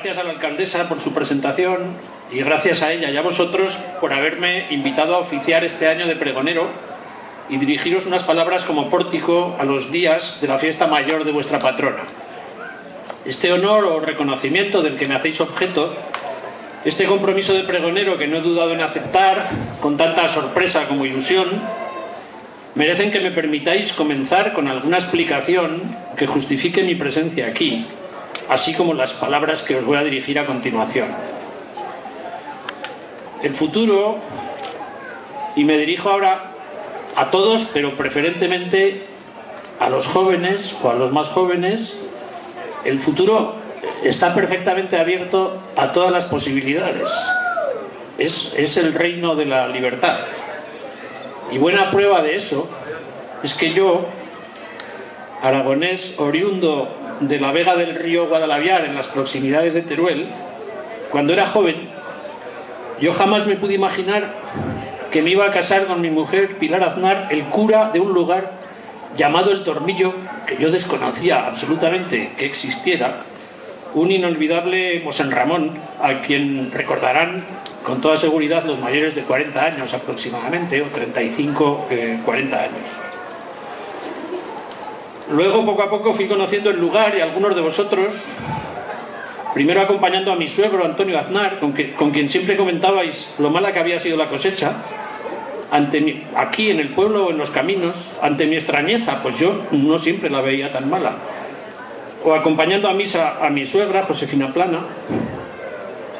gracias a la alcaldesa por su presentación y gracias a ella y a vosotros por haberme invitado a oficiar este año de pregonero y dirigiros unas palabras como pórtico a los días de la fiesta mayor de vuestra patrona. Este honor o reconocimiento del que me hacéis objeto, este compromiso de pregonero que no he dudado en aceptar con tanta sorpresa como ilusión, merecen que me permitáis comenzar con alguna explicación que justifique mi presencia aquí, así como las palabras que os voy a dirigir a continuación. El futuro, y me dirijo ahora a todos, pero preferentemente a los jóvenes o a los más jóvenes, el futuro está perfectamente abierto a todas las posibilidades. Es el reino de la libertad. Y buena prueba de eso es que yo, aragonés oriundo de la vega del río Guadalaviar, en las proximidades de Teruel, cuando era joven, yo jamás me pude imaginar que me iba a casar con mi mujer Pilar Aznar, el cura de un lugar llamado El Tornillo, que yo desconocía absolutamente que existiera, un inolvidable Mosén Ramón, a quien recordarán con toda seguridad los mayores de 40 años aproximadamente, o 35, 40 años. Luego, poco a poco, fui conociendo el lugar y algunos de vosotros, primero acompañando a mi suegro Antonio Aznar, con quien siempre comentabais lo mala que había sido la cosecha, aquí en el pueblo o en los caminos, ante mi extrañeza, pues yo no siempre la veía tan mala. O acompañando a misa a mi suegra, Josefina Plana,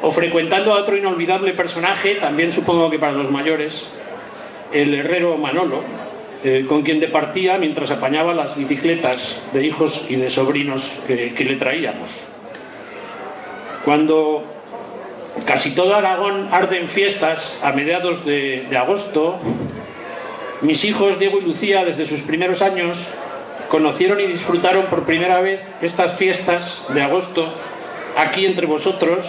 o frecuentando a otro inolvidable personaje, también supongo que para los mayores, el herrero Manolo, con quien departía mientras apañaba las bicicletas de hijos y de sobrinos que le traíamos. Cuando casi todo Aragón arde en fiestas a mediados de agosto, mis hijos Diego y Lucía, desde sus primeros años, conocieron y disfrutaron por primera vez estas fiestas de agosto aquí entre vosotros.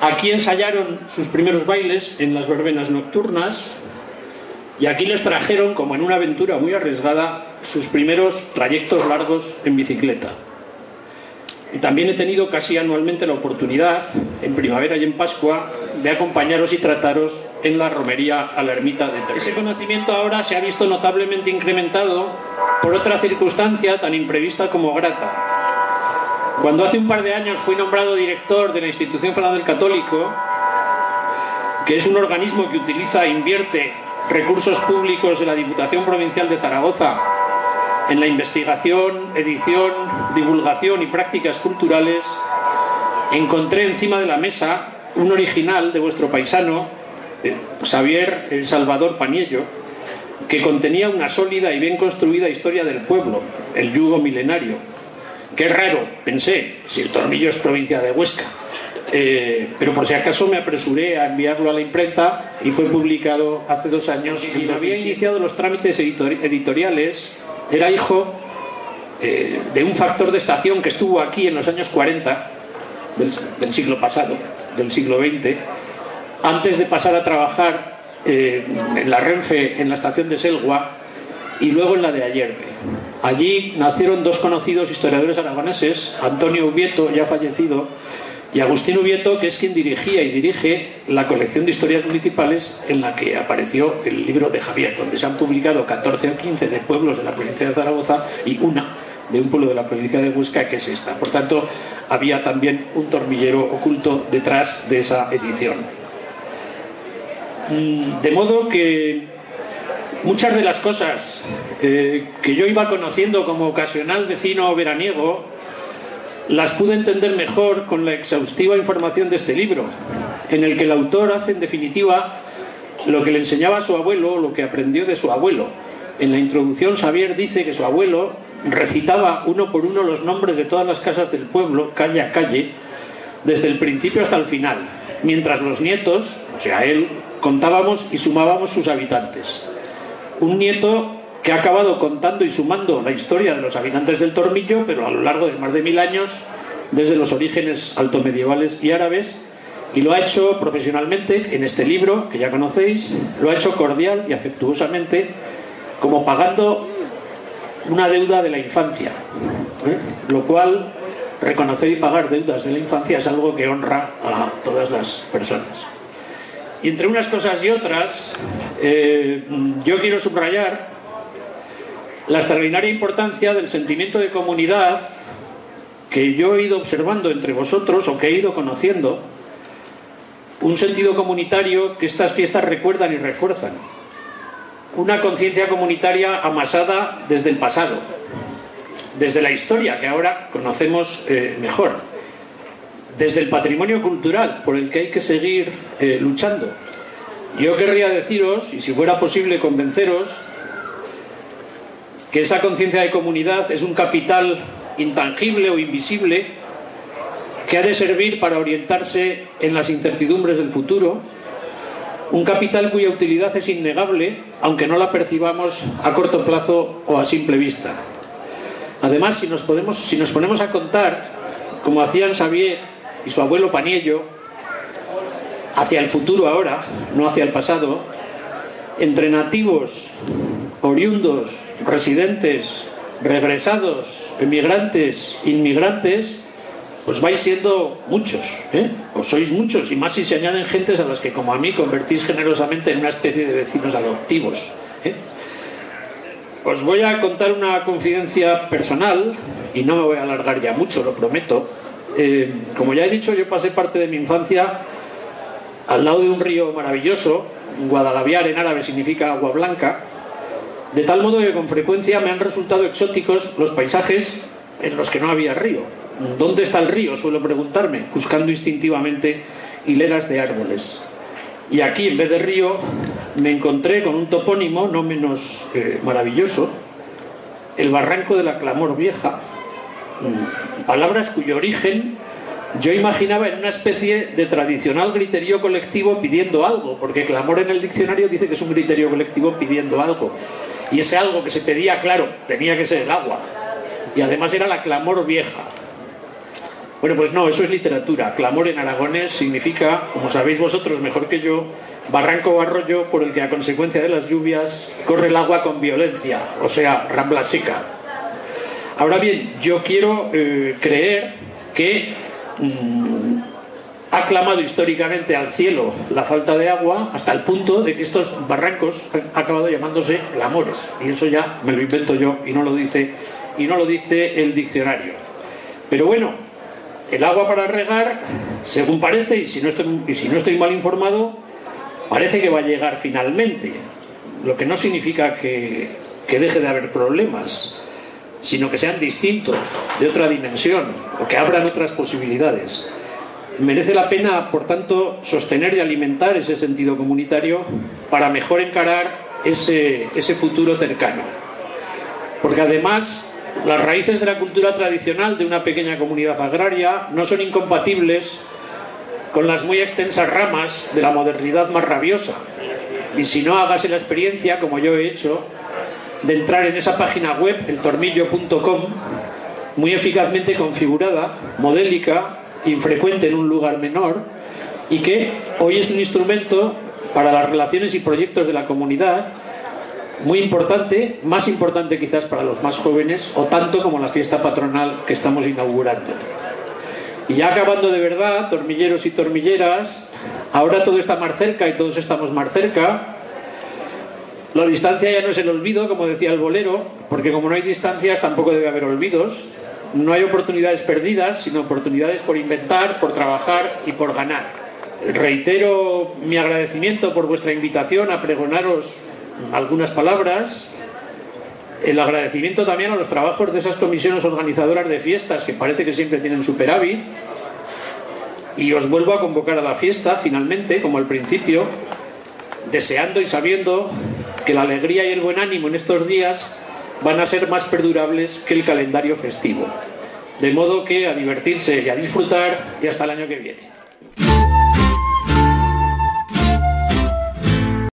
Aquí ensayaron sus primeros bailes en las verbenas nocturnas y aquí les trajeron, como en una aventura muy arriesgada, sus primeros trayectos largos en bicicleta. Y también he tenido casi anualmente la oportunidad, en primavera y en Pascua, de acompañaros y trataros en la romería a la ermita de Teruel. Ese conocimiento ahora se ha visto notablemente incrementado por otra circunstancia tan imprevista como grata. Cuando hace un par de años fui nombrado director de la Institución Federal del Católico, que es un organismo que utiliza e invierte recursos públicos de la Diputación Provincial de Zaragoza en la investigación, edición, divulgación y prácticas culturales, encontré encima de la mesa un original de vuestro paisano, Xavier El Salvador Paniello, que contenía una sólida y bien construida historia del pueblo, el yugo milenario. Qué raro, pensé, si El Tornillo es provincia de Huesca. Pero por si acaso me apresuré a enviarlo a la imprenta y fue publicado hace 2 años. Y había iniciado los trámites editoriales. Era hijo de un factor de estación que estuvo aquí en los años 40 del siglo pasado, del siglo XX, antes de pasar a trabajar en la Renfe, en la estación de Selgua, y luego en la de Ayerbe. Allí nacieron 2 conocidos historiadores aragoneses, Antonio Ubieto, ya fallecido, y Agustín Ubieto, que es quien dirigía y dirige la colección de historias municipales en la que apareció el libro de Javier, donde se han publicado 14 o 15 de pueblos de la provincia de Zaragoza y una de un pueblo de la provincia de Huesca, que es esta. Por tanto, había también un tormillero oculto detrás de esa edición. De modo que muchas de las cosas que yo iba conociendo como ocasional vecino veraniego las pude entender mejor con la exhaustiva información de este libro, en el que el autor hace en definitiva lo que le enseñaba a su abuelo o lo que aprendió de su abuelo. En la introducción Xavier dice que su abuelo recitaba uno por uno los nombres de todas las casas del pueblo, calle a calle, desde el principio hasta el final, mientras los nietos, o sea él, contábamos y sumábamos sus habitantes. Un nieto que ha acabado contando y sumando la historia de los habitantes del Tornillo, pero a lo largo de más de 1000 años, desde los orígenes altomedievales y árabes, y lo ha hecho profesionalmente en este libro, que ya conocéis, lo ha hecho cordial y afectuosamente, como pagando una deuda de la infancia, lo cual reconocer y pagar deudas de la infancia es algo que honra a todas las personas. Y entre unas cosas y otras, yo quiero subrayar la extraordinaria importancia del sentimiento de comunidad que yo he ido observando entre vosotros o que he ido conociendo, un sentido comunitario que estas fiestas recuerdan y refuerzan, una conciencia comunitaria amasada desde el pasado, desde la historia que ahora conocemos mejor, desde el patrimonio cultural por el que hay que seguir luchando. Yo querría deciros, y si fuera posible convenceros, que esa conciencia de comunidad es un capital intangible o invisible que ha de servir para orientarse en las incertidumbres del futuro, un capital cuya utilidad es innegable, aunque no la percibamos a corto plazo o a simple vista. Además, si nos ponemos a contar, como hacían Xavier y su abuelo Paniello, hacia el futuro ahora, no hacia el pasado, entre nativos, oriundos, residentes, regresados, emigrantes, inmigrantes, pues vais siendo muchos, os sois muchos, y más si se añaden gentes a las que, como a mí, convertís generosamente en una especie de vecinos adoptivos. Os voy a contar una confidencia personal, y no me voy a alargar ya mucho, lo prometo. Como ya he dicho, yo pasé parte de mi infancia al lado de un río maravilloso. Guadalaviar en árabe significa agua blanca, de tal modo que con frecuencia me han resultado exóticos los paisajes en los que no había río. ¿Dónde está el río?, suelo preguntarme, buscando instintivamente hileras de árboles. Y aquí, en vez de río, me encontré con un topónimo no menos maravilloso, el Barranco de la Clamor Vieja, palabras cuyo origen yo imaginaba en una especie de tradicional griterío colectivo pidiendo algo, porque clamor en el diccionario dice que es un griterío colectivo pidiendo algo, y ese algo que se pedía, claro, tenía que ser el agua, y además era la Clamor Vieja. Bueno, pues no, eso es literatura. Clamor en aragonés significa, como sabéis vosotros mejor que yo, barranco o arroyo por el que a consecuencia de las lluvias corre el agua con violencia, o sea, rambla seca. Ahora bien, yo quiero creer que ha clamado históricamente al cielo la falta de agua hasta el punto de que estos barrancos han acabado llamándose clamores, y eso ya me lo invento yo y no lo dice el diccionario. Pero bueno, el agua para regar, según parece, y si no estoy mal informado, parece que va a llegar finalmente, lo que no significa que deje de haber problemas, sino que sean distintos, de otra dimensión, o que abran otras posibilidades. Merece la pena, por tanto, sostener y alimentar ese sentido comunitario para mejor encarar ese futuro cercano. Porque además, las raíces de la cultura tradicional de una pequeña comunidad agraria no son incompatibles con las muy extensas ramas de la modernidad más rabiosa. Y si no, hágase la experiencia, como yo he hecho, de entrar en esa página web, eltornillo.com, muy eficazmente configurada, modélica, infrecuente en un lugar menor, y que hoy es un instrumento para las relaciones y proyectos de la comunidad, muy importante, más importante quizás para los más jóvenes, o tanto como la fiesta patronal que estamos inaugurando. Y ya acabando de verdad, tormilleros y tormilleras, ahora todo está más cerca y todos estamos más cerca. La distancia ya no es el olvido, como decía el bolero, porque como no hay distancias tampoco debe haber olvidos. No hay oportunidades perdidas, sino oportunidades por inventar, por trabajar y por ganar. Reitero mi agradecimiento por vuestra invitación a pregonaros algunas palabras, el agradecimiento también a los trabajos de esas comisiones organizadoras de fiestas que parece que siempre tienen superávit, y os vuelvo a convocar a la fiesta finalmente, como al principio, deseando y sabiendo que la alegría y el buen ánimo en estos días van a ser más perdurables que el calendario festivo, de modo que a divertirse y a disfrutar, y hasta el año que viene.